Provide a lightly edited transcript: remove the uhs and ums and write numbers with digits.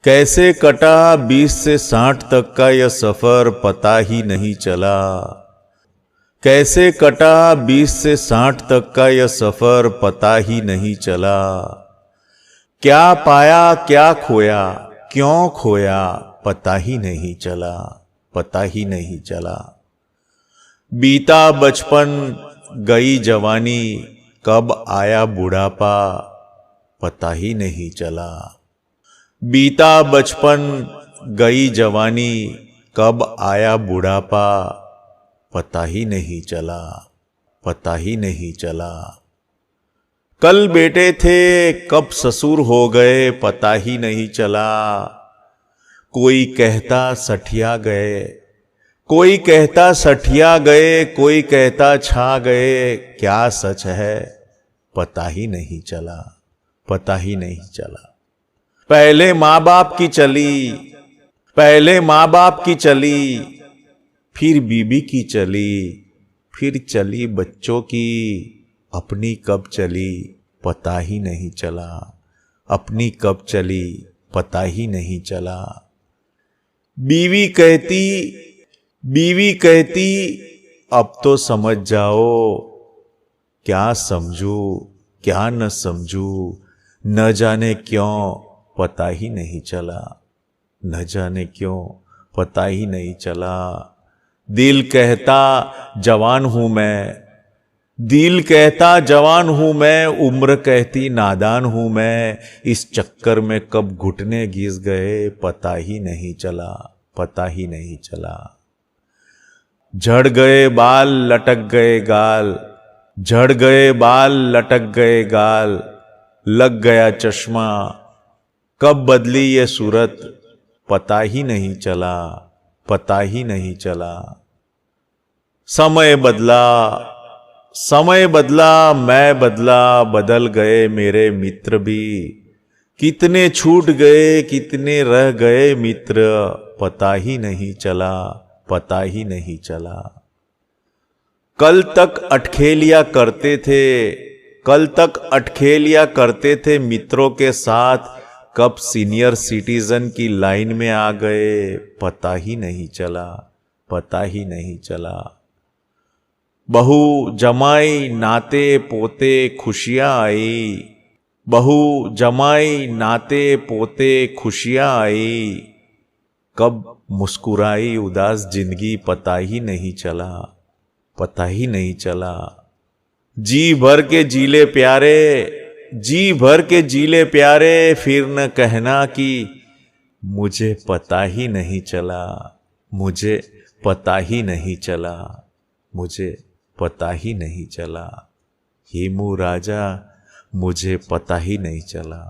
कैसे कटा 20 से 60 तक का यह सफर पता ही नहीं चला। कैसे कटा 20 से 60 तक का यह सफर पता ही नहीं चला। क्या पाया क्या खोया, क्यों खोया, पता ही नहीं चला, पता ही नहीं चला। बीता बचपन गई जवानी, कब आया बुढ़ापा, पता ही नहीं चला। बीता बचपन गई जवानी, कब आया बुढ़ापा, पता ही नहीं चला, पता ही नहीं चला। कल बेटे थे कब ससुर हो गए, पता ही नहीं चला। कोई कहता सठिया गए, कोई कहता सठिया गए, कोई कहता छा गए, क्या सच है पता ही नहीं चला, पता ही नहीं चला। पहले माँ बाप की चली, पहले माँ बाप की चली, फिर बीबी की चली, फिर चली बच्चों की, अपनी कब चली पता ही नहीं चला, अपनी कब चली पता ही नहीं चला। बीवी कहती अब तो समझ जाओ, क्या समझू क्या न समझू, न जाने क्यों पता ही नहीं चला, न जाने क्यों पता ही नहीं चला। दिल कहता जवान हूं मैं, दिल कहता जवान हूं मैं, उम्र कहती नादान हूं मैं, इस चक्कर में कब घुटने घिस गए पता ही नहीं चला, पता ही नहीं चला। झड़ गए बाल लटक गए गाल, झड़ गए बाल लटक गए गाल, लग गया चश्मा, कब बदली ये सूरत पता ही नहीं चला, पता ही नहीं चला। समय बदला, समय बदला, मैं बदला, बदल गए मेरे मित्र भी, कितने छूट गए कितने रह गए मित्र, पता ही नहीं चला, पता ही नहीं चला। कल तक अटखेलिया करते थे, कल तक अटखेलिया करते थे मित्रों के साथ, कब सीनियर सिटीजन की लाइन में आ गए पता ही नहीं चला, पता ही नहीं चला। बहू जमाई नाते पोते खुशियां आई, बहू जमाई नाते पोते खुशियां आई, कब मुस्कुराई उदास जिंदगी पता ही नहीं चला, पता ही नहीं चला। जी भर के जीले प्यारे, जी भर के जीले प्यारे, फिर न कहना कि मुझे पता ही नहीं चला, मुझे पता ही नहीं चला, मुझे पता ही नहीं चला। हेमू राजा मुझे पता ही नहीं चला।